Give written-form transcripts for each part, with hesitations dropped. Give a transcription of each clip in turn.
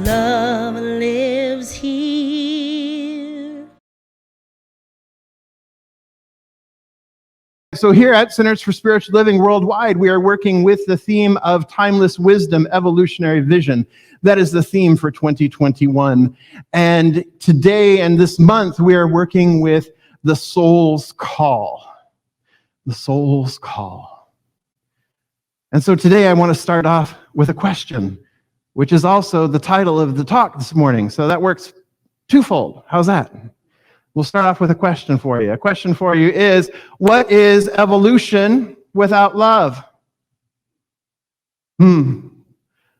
Love lives here. So here at Centers for Spiritual Living Worldwide, we are working with the theme of timeless wisdom, evolutionary vision. That is the theme for 2021. And today and this month, we are working with the soul's call. The soul's call. And so today I want to start off with a question, which is also the title of the talk this morning. So that works twofold. How's that? We'll start off with a question for you. A question for you is, what is evolution without love?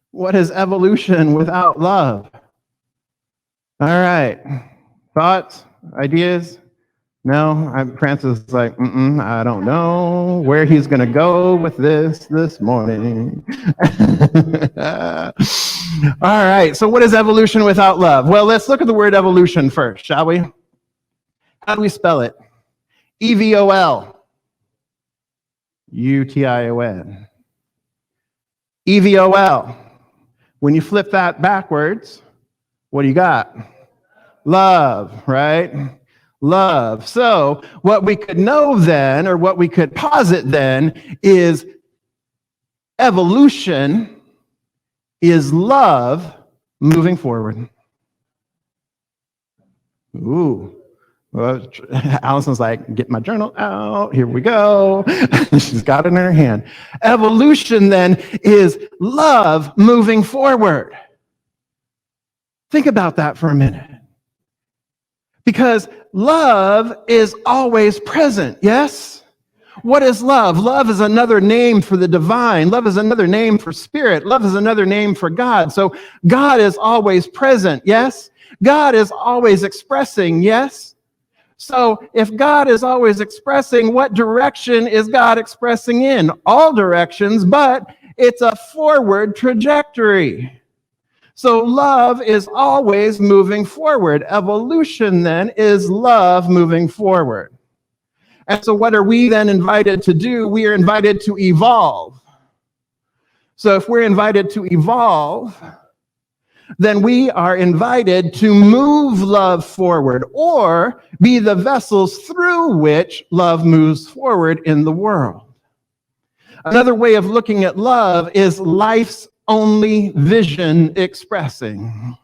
What is evolution without love? All right. Thoughts? Ideas? No? Francis is like, I don't know where he's going to go with this morning. All right. So what is evolution without love? Well, let's look at the word evolution first, shall we? How do we spell it? E-V-O-L. U-T-I-O-N. E-V-O-L. When you flip that backwards, what do you got? Love, right? Love. So what we could know then, or what we could posit then, is evolution is love moving forward. Ooh. Well, Allison's like, get my journal out. Here we go. She's got it in her hand. Evolution then is love moving forward. Think about that for a minute. Because love is always present, yes? What is love? Love is another name for the divine. Love is another name for spirit. Love is another name for God. So God is always present, yes? God is always expressing, yes? So if God is always expressing, what direction is God expressing in? All directions, but it's a forward trajectory. So love is always moving forward. Evolution then is love moving forward. And so what are we then invited to do? We are invited to evolve. So if we're invited to evolve, then we are invited to move love forward or be the vessels through which love moves forward in the world. Another way of looking at love is life's only vision expressing,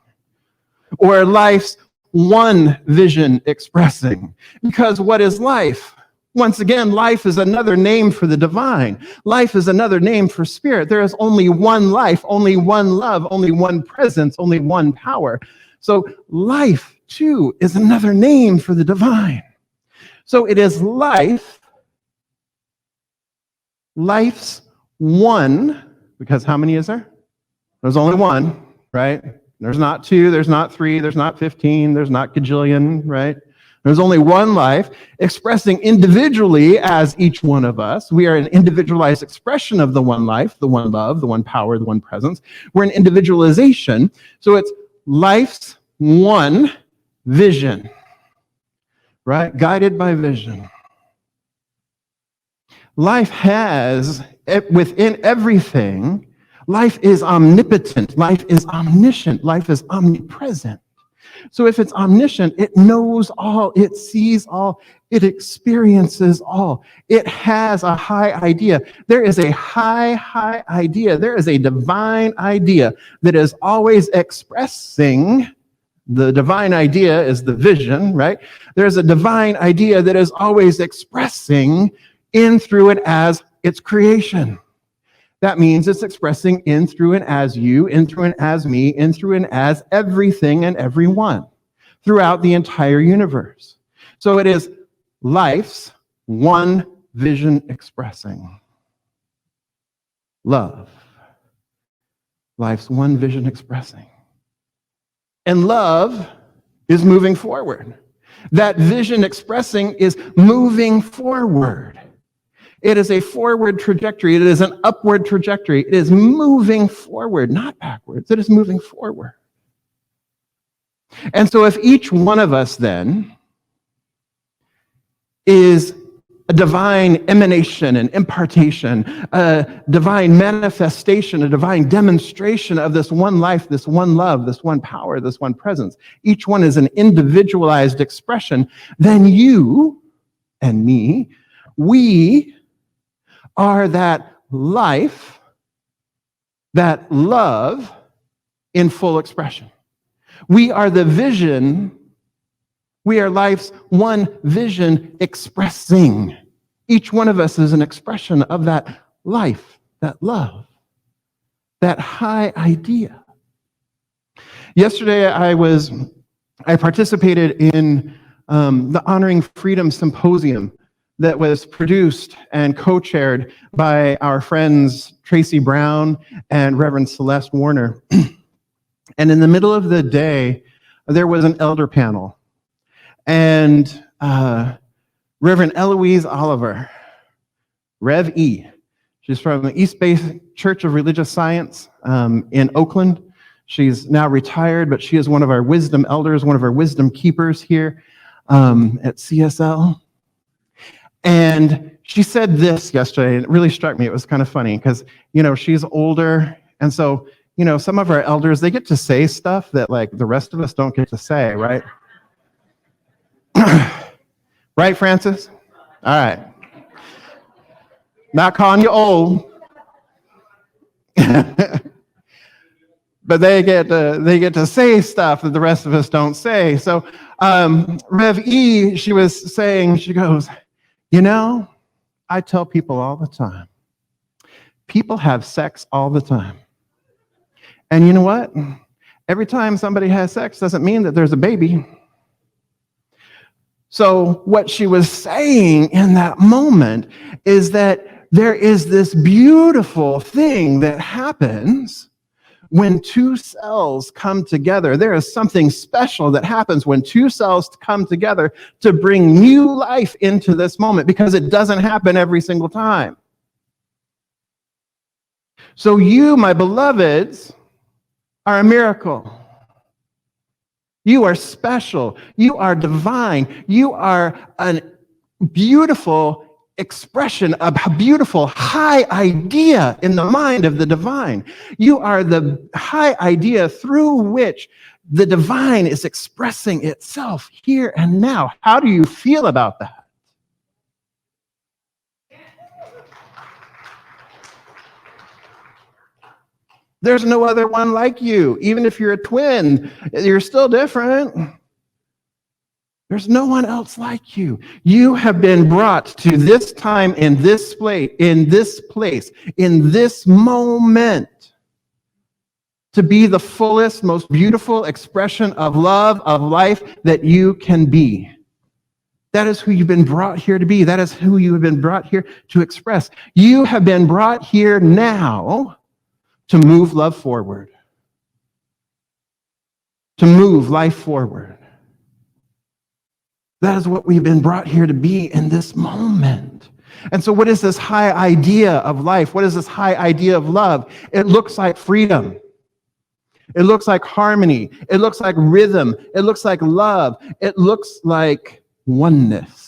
or life's one vision expressing. Because what is life? Once again, life is another name for the divine. Life is another name for spirit. There is only one life, only one love, only one presence, only one power. So life, too, is another name for the divine. So it is life, life's one, because how many is there? There's only one, right? There's not two, there's not three, there's not 15, there's not gajillion, right? There's only one life expressing individually as each one of us. We are an individualized expression of the one life, the one love, the one power, the one presence. We're an individualization. So it's life's one vision, right? Guided by vision. Life has, within everything, life is omnipotent. Life is omniscient. Life is omnipresent. So if it's omniscient, it knows all, it sees all, it experiences all. It has a high idea. There is a high idea. There is a divine idea that is always expressing. The divine idea is the vision, right? There's a divine idea that is always expressing in, through, and as its creation. That means it's expressing in, through, and as you, in, through, and as me, in, through, and as everything and everyone throughout the entire universe. So it is life's one vision expressing. Love. Life's one vision expressing. And love is moving forward. That vision expressing is moving forward. It is a forward trajectory. It is an upward trajectory. It is moving forward, not backwards. It is moving forward. And so if each one of us then is a divine emanation and impartation, a divine manifestation, a divine demonstration of this one life, this one love, this one power, this one presence. Each one is an individualized expression. Then you and me, we are that life, that love in full expression. We are the vision. We are life's one vision expressing. Each one of us is an expression of that life, that love, that high idea. Yesterday, I participated in the Honoring Freedom Symposium that was produced and co-chaired by our friends Tracy Brown and Reverend Celeste Warner. And in the middle of the day, there was an elder panel. And Reverend Eloise Oliver, Rev E, she's from the East Bay Church of Religious Science in Oakland. She's now retired, but she is one of our wisdom elders, one of our wisdom keepers here at CSL. And she said this yesterday, and it really struck me. It was kind of funny because, she's older. And so, some of our elders, they get to say stuff that like the rest of us don't get to say, right? Right, Francis? All right. Not calling you old. But they get to say stuff that the rest of us don't say. So Rev E, she was saying, she goes, I tell people all the time, people have sex all the time. And you know what? Every time somebody has sex doesn't mean that there's a baby. So what she was saying in that moment is that there is this beautiful thing that happens when two cells come together. There is something special that happens when two cells come together to bring new life into this moment, because it doesn't happen every single time. So you, my beloveds, are a miracle. You are special. You are divine. You are a beautiful expression, a beautiful high idea in the mind of the divine. You are the high idea through which the divine is expressing itself here and now. How do you feel about that? There's no other one like you. Even if you're a twin, you're still different. There's no one else like you. You have been brought to this time in this place, in this moment, to be the fullest, most beautiful expression of love, of life that you can be. That is who you've been brought here to be. That is who you have been brought here to express. You have been brought here now to move love forward, to move life forward. That is what we've been brought here to be in this moment. And so what is this high idea of life? What is this high idea of love? It looks like freedom. It looks like harmony. It looks like rhythm. It looks like love. It looks like oneness.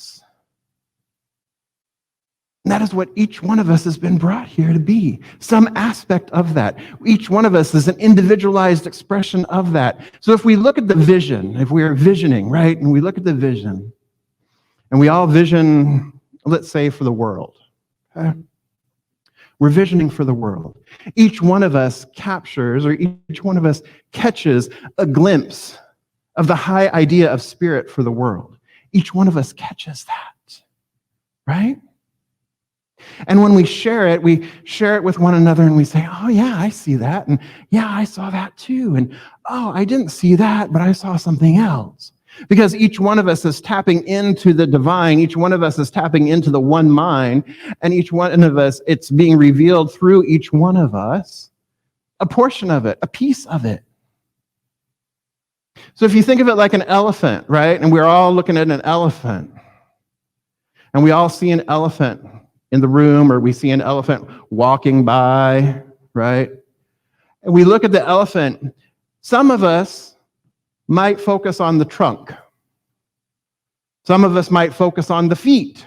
And that is what each one of us has been brought here to be, some aspect of that. Each one of us is an individualized expression of that. So if we look at the vision, if we are visioning, right, and we look at the vision, and we all vision, let's say, for the world. Okay? We're visioning for the world. Each one of us captures, or each one of us catches a glimpse of the high idea of spirit for the world. Each one of us catches that, right? And when we share it with one another and we say, oh yeah, I see that. And yeah, I saw that too. And oh, I didn't see that, but I saw something else. Because each one of us is tapping into the divine. Each one of us is tapping into the one mind. And each one of us, it's being revealed through each one of us, a portion of it, a piece of it. So if you think of it like an elephant, right? And we're all looking at an elephant. And we all see an elephant in the room, or we see an elephant walking by, right? And we look at the elephant. Some of us might focus on the trunk. Some of us might focus on the feet.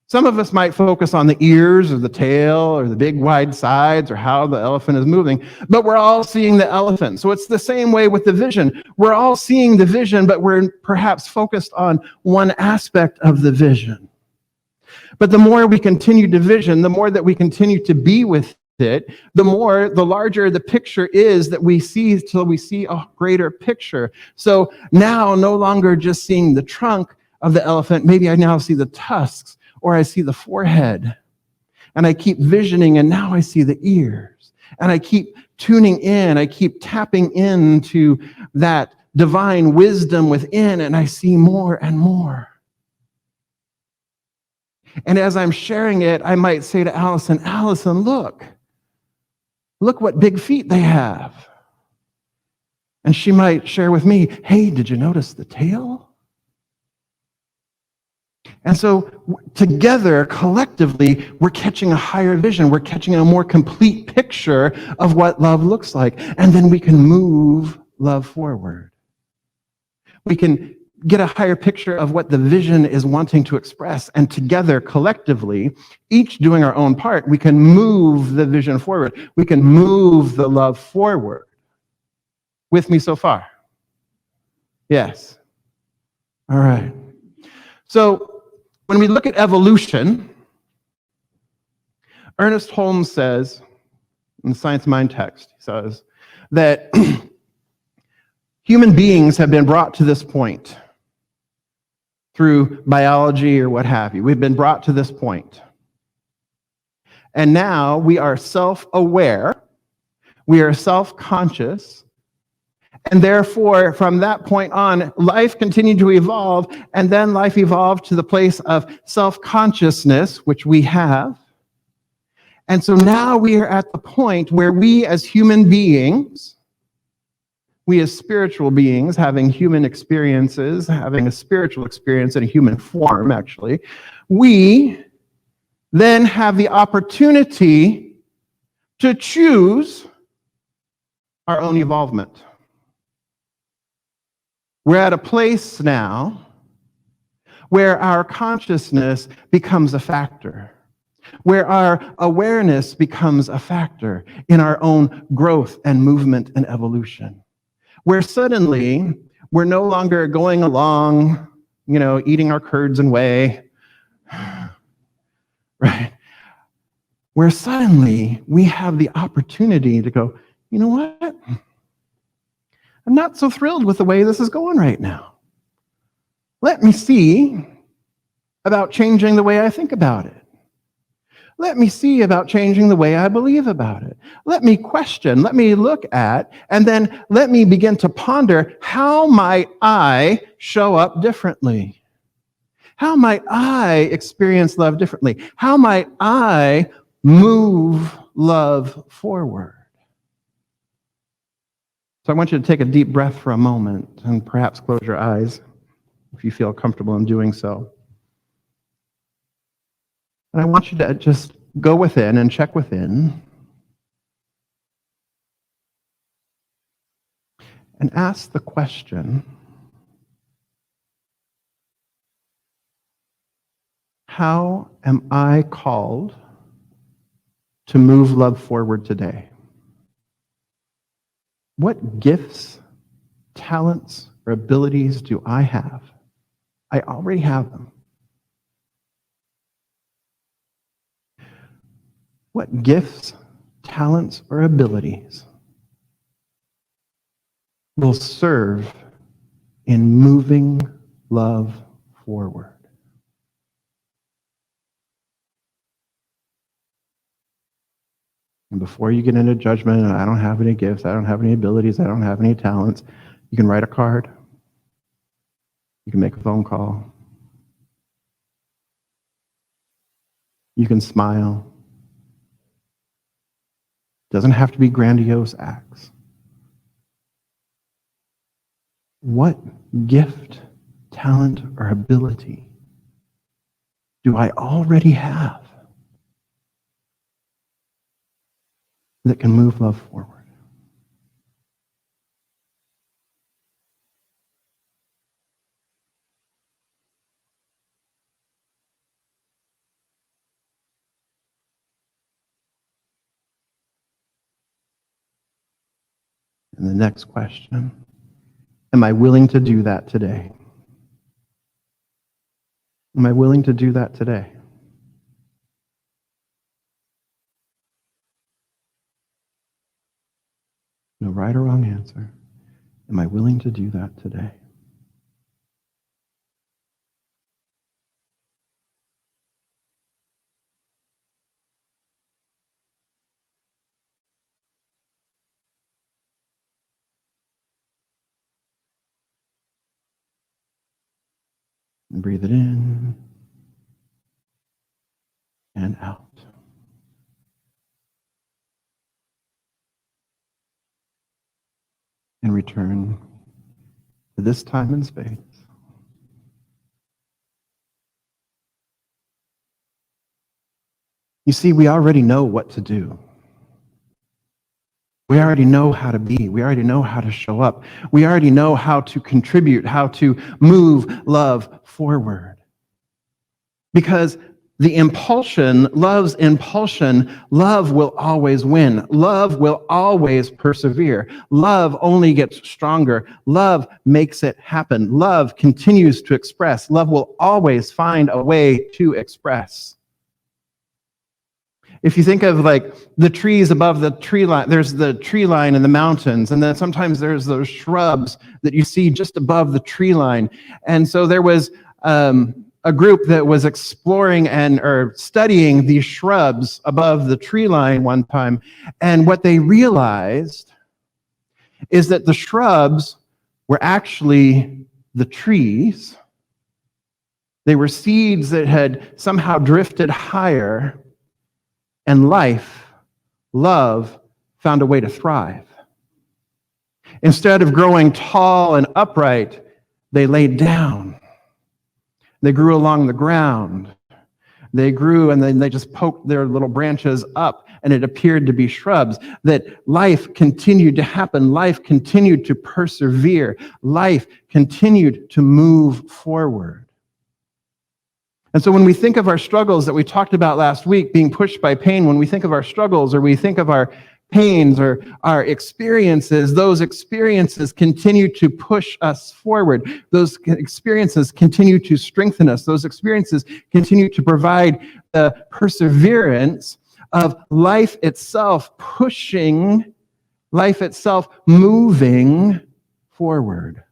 Some of us might focus on the ears or the tail or the big wide sides or how the elephant is moving, but we're all seeing the elephant. So it's the same way with the vision. We're all seeing the vision, but we're perhaps focused on one aspect of the vision. But the more we continue to vision, the more that we continue to be with it, the larger the picture is that we see till we see a greater picture. So now no longer just seeing the trunk of the elephant, maybe I now see the tusks or I see the forehead. And I keep visioning and now I see the ears. And I keep tuning in, I keep tapping into that divine wisdom within and I see more and more. And as I'm sharing it, I might say to Allison, look what big feet they have. And she might share with me, hey, did you notice the tail? And so together, collectively, we're catching a higher vision. We're catching a more complete picture of what love looks like. And then we can move love forward. We can get a higher picture of what the vision is wanting to express. And together, collectively, each doing our own part, we can move the vision forward. We can move the love forward. With me so far? Yes. All right. So when we look at evolution, Ernest Holmes says, in the Science of Mind text, he says that human beings have been brought to this point through biology or what have you. We've been brought to this point. And now we are self-aware, we are self-conscious, and therefore, from that point on, life continued to evolve, and then life evolved to the place of self-consciousness, which we have. And so now we are at the point where we as human beings, we as spiritual beings, having human experiences, having a spiritual experience in a human form, actually, we then have the opportunity to choose our own evolvement. We're at a place now where our consciousness becomes a factor, where our awareness becomes a factor in our own growth and movement and evolution, where suddenly we're no longer going along, eating our curds and whey, right? Where suddenly we have the opportunity to go, you know what? I'm not so thrilled with the way this is going right now. Let me see about changing the way I think about it. Let me see about changing the way I believe about it. Let me question, let me look at, and then let me begin to ponder, how might I show up differently? How might I experience love differently? How might I move love forward? So I want you to take a deep breath for a moment and perhaps close your eyes if you feel comfortable in doing so. And I want you to just go within and check within and ask the question, how am I called to move love forward today? What gifts, talents, or abilities do I have? I already have them. What gifts, talents, or abilities will serve in moving love forward? And before you get into judgment, I don't have any gifts, I don't have any abilities, I don't have any talents, you can write a card. You can make a phone call. You can smile. Doesn't have to be grandiose acts. What gift, talent, or ability do I already have that can move love forward? the next question, am I willing to do that today? Am I willing to do that today? No right or wrong answer. Am I willing to do that today? And breathe it in and out. And return to this time and space. You see, we already know what to do. We already know how to be. We already know how to show up. We already know how to contribute, how to move love forward. Because the impulsion, love's impulsion, love will always win. Love will always persevere. Love only gets stronger. Love makes it happen. Love continues to express. Love will always find a way to express. If you think of like the trees above the tree line, there's the tree line in the mountains, and then sometimes there's those shrubs that you see just above the tree line. And so there was a group that was exploring or studying these shrubs above the tree line one time, and what they realized is that the shrubs were actually the trees. They were seeds that had somehow drifted higher, and love, found a way to thrive. Instead of growing tall and upright, they laid down. They grew along the ground. They grew, and then they just poked their little branches up, and it appeared to be shrubs. That life continued to happen. Life continued to persevere. Life continued to move forward. And so when we think of our struggles that we talked about last week, being pushed by pain, when we think of our struggles or we think of our pains or our experiences, those experiences continue to push us forward. Those experiences continue to strengthen us. Those experiences continue to provide the perseverance of life itself pushing, life itself moving forward.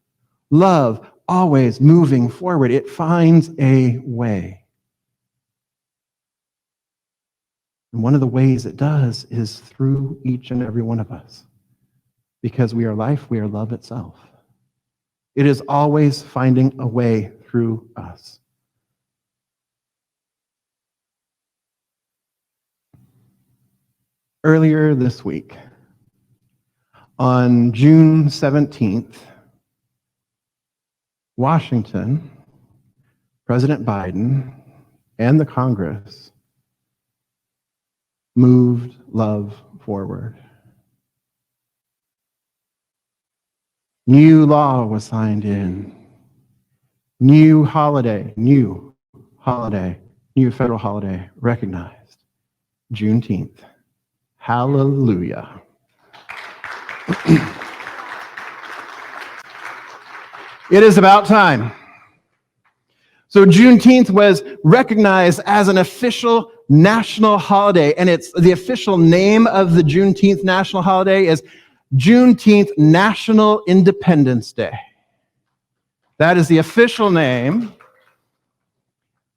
Love always moving forward. It finds a way. And one of the ways it does is through each and every one of us. Because we are life, we are love itself. It is always finding a way through us. Earlier this week, on June 17th, Washington, President Biden, and the Congress moved love forward. New law was signed in. New federal holiday recognized. Juneteenth. Hallelujah. It is about time. So Juneteenth was recognized as an official national holiday, and it's the official name of the Juneteenth national holiday is Juneteenth National Independence Day. That is the official name,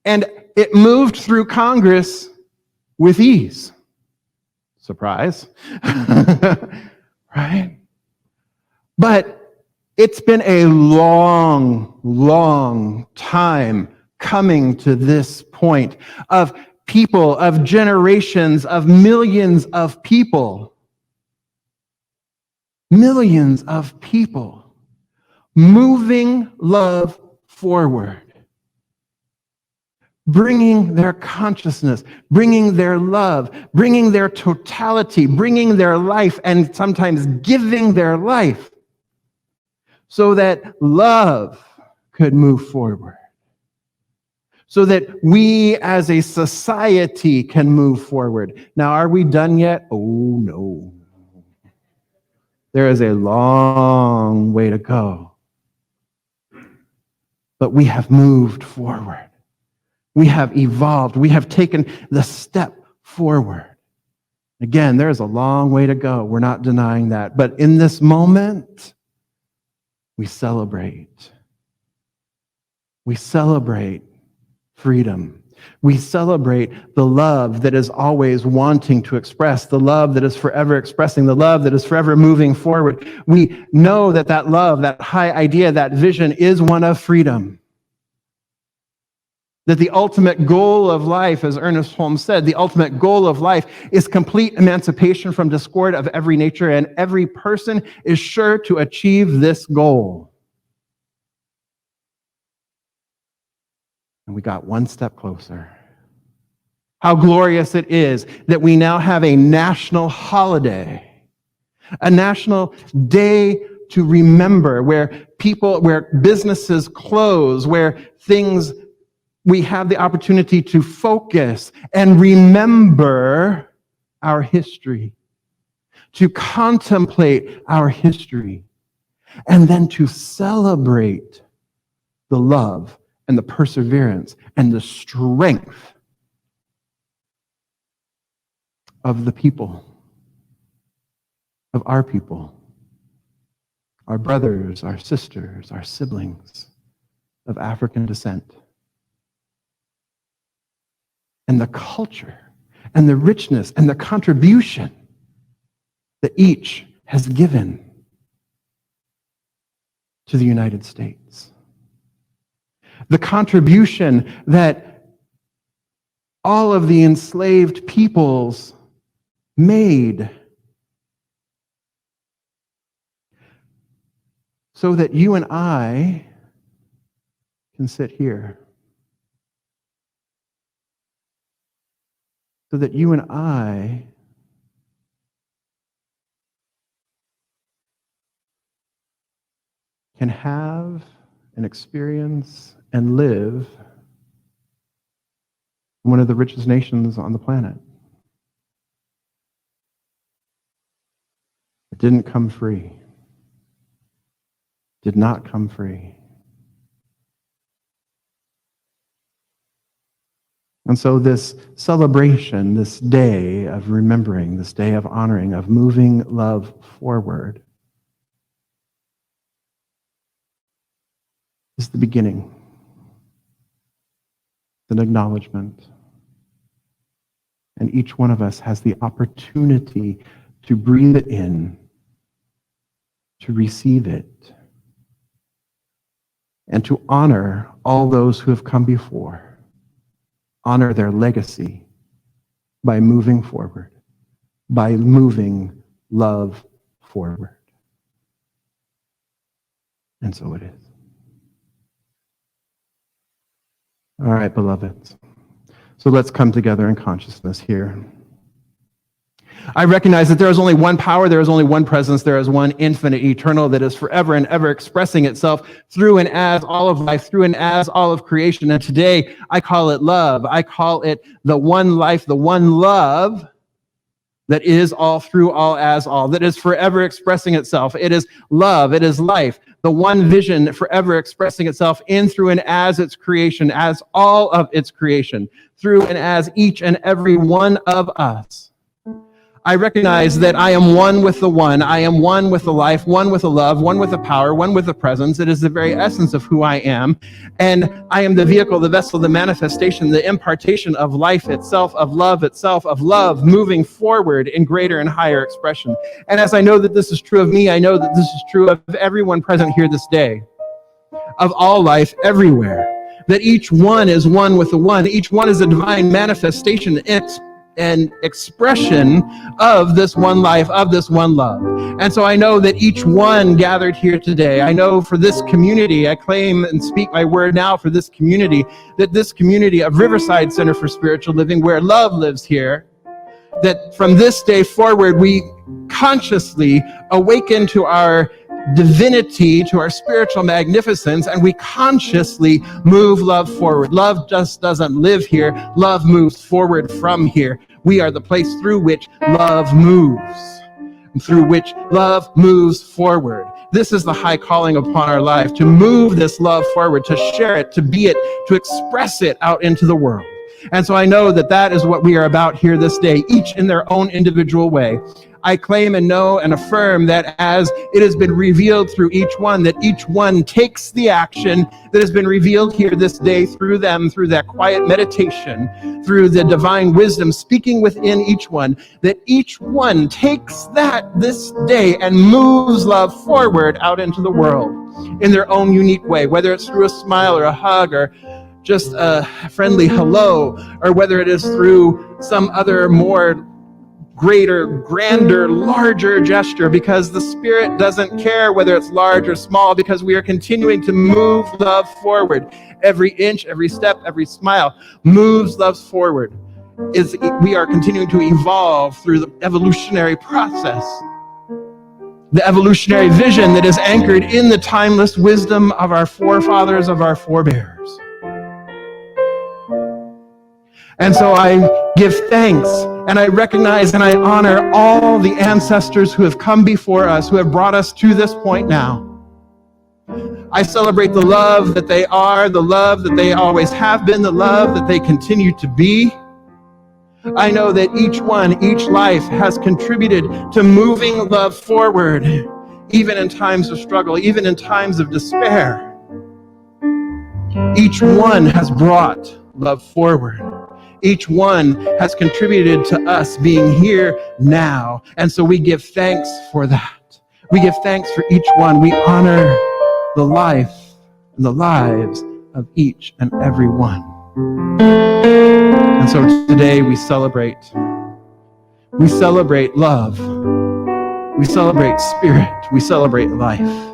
and it moved through Congress with ease. Surprise, right? But it's been a long, long time coming to this point of people, of generations, of millions of people moving love forward, bringing their consciousness, bringing their love, bringing their totality, bringing their life, and sometimes giving their life so that love could move forward, so that we as a society can move forward. Now, are we done yet? Oh, no. There is a long way to go. But we have moved forward. We have evolved. We have taken the step forward. Again, there's a long way to go. We're not denying that. But in this moment, we celebrate. We celebrate freedom. We celebrate the love that is always wanting to express, the love that is forever expressing, the love that is forever moving forward. We know that that love, that high idea, that vision is one of freedom. That the ultimate goal of life, as Ernest Holmes said, the ultimate goal of life is complete emancipation from discord of every nature, and every person is sure to achieve this goal. And we got one step closer. How glorious it is that we now have a national holiday, a national day to remember, where businesses close, where we have the opportunity to focus and remember our history, to contemplate our history, and then to celebrate the love and the perseverance and the strength of the people, of our people, our brothers, our sisters, our siblings of African descent. And the culture and the richness and the contribution that each has given to the United States. The contribution that all of the enslaved peoples made so that you and I can sit here. So that you and I can have and experience and live in one of the richest nations on the planet. It didn't come free. Did not come free. And so this celebration, this day of remembering, this day of honoring, of moving love forward, is the beginning. It's an acknowledgement. And each one of us has the opportunity to breathe it in, to receive it, and to honor all those who have come before. Honor their legacy by moving forward, by moving love forward. And so it is. All right, beloveds. So let's come together in consciousness here. I recognize that there is only one power, there is only one presence, there is one infinite, eternal, that is forever and ever expressing itself through and as all of life, through and as all of creation. And today, I call it love. I call it the one life, the one love that is all, through all, as all, that is forever expressing itself. It is love, it is life, the one vision forever expressing itself in, through, and as its creation, as all of its creation, through and as each and every one of us. I recognize that I am one with the one. I am one with the life, one with the love, one with the power, one with the presence. It is the very essence of who I am. And I am the vehicle, the vessel, the manifestation, the impartation of life itself, of love moving forward in greater and higher expression. And as I know that this is true of me, I know that this is true of everyone present here this day, of all life everywhere, that each one is one with the one. Each one is a divine manifestation, and expression of this one life, of this one love. And so I know that each one gathered here today, I know for this community, I claim and speak my word now for this community, that this community of Riverside Center for Spiritual Living, where love lives here, that from this day forward, we consciously awaken to our divinity, to our spiritual magnificence, and we consciously move love forward. Love just doesn't live here. Love moves forward from here. We are the place through which love moves. through which love moves forward. This is the high calling upon our life, to move this love forward, to share it, to be it, to express it out into the world. And so I know that that is what we are about here this day, each in their own individual way. I claim and know and affirm that as it has been revealed through each one, that each one takes the action that has been revealed here this day through them, through that quiet meditation, through the divine wisdom speaking within each one, that each one takes that this day and moves love forward out into the world in their own unique way, whether it's through a smile or a hug or just a friendly hello, or whether it is through some other more greater, grander, larger gesture, because the Spirit doesn't care whether it's large or small, because we are continuing to move love forward. Every inch, every step, every smile moves love forward. We are continuing to evolve through the evolutionary process, the evolutionary vision that is anchored in the timeless wisdom of our forefathers, of our forebears. And so I give thanks, and I recognize and I honor all the ancestors who have come before us, who have brought us to this point now. I celebrate the love that they are, the love that they always have been, the love that they continue to be. I know that each one, each life has contributed to moving love forward, even in times of struggle, even in times of despair. Each one has brought love forward. Each one has contributed to us being here now. And so we give thanks for that. We give thanks for each one. We honor the life and the lives of each and every one. And so today we celebrate. We celebrate love. We celebrate spirit. We celebrate life.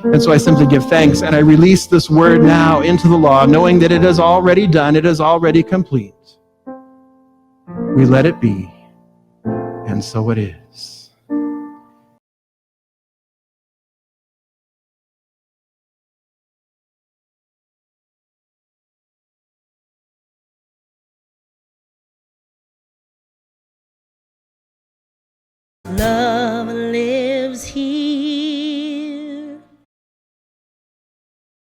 And so I simply give thanks, and I release this word now into the law, knowing that it is already done, it is already complete. We let it be, and so it is. Love